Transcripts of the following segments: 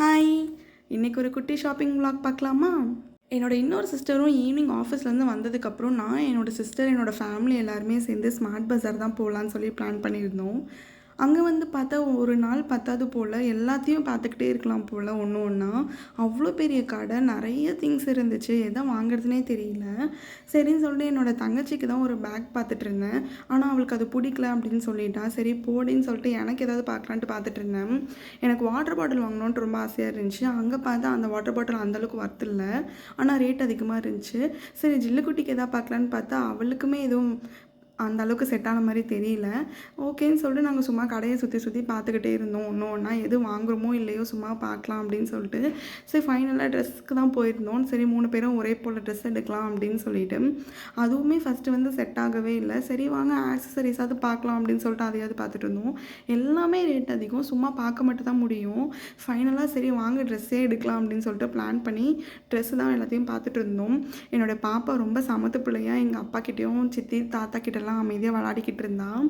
Hi, இன்றைக்கி ஒரு குட்டி ஷாப்பிங் vlog பார்க்கலாமா? என்னோட இன்னொரு சிஸ்டரும் ஈவினிங் ஆஃபீஸ்லேருந்து வந்ததுக்கப்புறம் நான் என்னோடய சிஸ்டர் என்னோடய ஃபேமிலி எல்லாருமே சேர்ந்து ஸ்மார்ட் பஸார் தான் போகலான்னு சொல்லி பிளான் பண்ணியிருந்தோம். அங்கே வந்து பார்த்தா ஒரு நாள் பத்தாது போல், எல்லாத்தையும் பார்த்துக்கிட்டே இருக்கலாம் போல் ஒன்று ஒன்றா. அவ்வளோ பெரிய கடை, நிறைய திங்ஸ் இருந்துச்சு. எதை வாங்குறதுனே தெரியல. சரின்னு சொல்லிட்டு என்னோடய தங்கச்சிக்கு தான் ஒரு பேக் பார்த்துட்டு இருந்தேன். ஆனால் அவளுக்கு அது பிடிக்கல அப்படின்னு சொல்லிட்டா. சரி போடின்னு சொல்லிட்டு எனக்கு ஏதாவது பார்க்கலான்ட்டு பார்த்துட்டு இருந்தேன். எனக்கு வாட்டர் பாட்டில் வாங்கணுன்ட்டு ரொம்ப ஆசையாக இருந்துச்சு. அங்கே பார்த்தா அந்த வாட்டர் பாட்டில் அந்தளவுக்கு ஒர்த் இல்லை, ஆனால் ரேட் அதிகமாக இருந்துச்சு. சரி ஜில்லுக்குட்டிக்கு எதாவது பார்க்கலான்னு பார்த்தா அவளுக்குமே எதுவும் அந்த அளவுக்கு செட் ஆன மாதிரி தெரியல. ஓகேன்னு சொல்லிட்டு நாங்கள் சும்மா கடையை சுற்றி சுற்றி பார்த்துக்கிட்டே இருந்தோம். ஒன்று ஒன்றா எது வாங்குறோமோ இல்லையோ சும்மா பார்க்கலாம் அப்படின்னு சொல்லிட்டு. சரி ஃபைனலாக ட்ரெஸ்க்கு தான் போயிருந்தோம். சரி 3 பேரும் ஒரே போல் ட்ரெஸ் எடுக்கலாம் அப்படின்னு சொல்லிட்டு. அதுவுமே ஃபஸ்ட்டு வந்து செட் ஆகவே இல்லை. சரி வாங்க ஆக்சசரிஸாவது பார்க்கலாம் அப்படின்னு சொல்லிட்டு அதையாவது பார்த்துட்டு இருந்தோம். எல்லாமே ரேட் அதிகம், சும்மா பார்க்க மட்டும் தான் முடியும். ஃபைனலாக சரி வாங்க ட்ரெஸ்ஸே எடுக்கலாம் அப்படின்னு சொல்லிட்டு பிளான் பண்ணி ட்ரெஸ்ஸு தான் எல்லாத்தையும் பார்த்துட்டு இருந்தோம். என்னோடய பாப்பா ரொம்ப சமத்து பிள்ளையாக எங்கள் அப்பா கிட்டேயும் சித்தி தாத்தா கிட்டலாம் அமைதியாக விளையாடிக்கிட்டு இருந்தான்.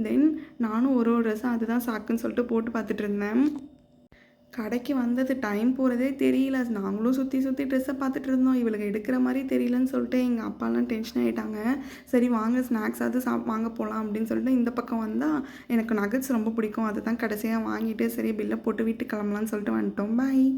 தென் நானும் ஒரு ட்ரெஸ்ஸாக அதுதான் சாக்குன்னு சொல்லிட்டு போட்டு பார்த்துட்டு இருந்தேன். கடைக்கு வந்தது டைம் போகிறதே தெரியல. நாங்களும் சுற்றி சுற்றி ட்ரெஸ்ஸை பார்த்துட்டு இருந்தோம். இவளுக்கு எடுக்கிற மாதிரி தெரியலன்னு சொல்லிட்டு எங்கள் அப்பாலாம் டென்ஷன் ஆகிட்டாங்க. சரி வாங்க ஸ்நாக்ஸாவது வாங்க போகலாம் அப்படின்னு சொல்லிட்டு இந்த பக்கம் வந்தால் எனக்கு நகட்ஸ் ரொம்ப பிடிக்கும். அதை தான் கடைசியாக வாங்கிட்டு சரி பில்லை போட்டு வீட்டுக்கு கிளம்பலான்னு சொல்லிட்டு வந்துட்டோம். பாய்.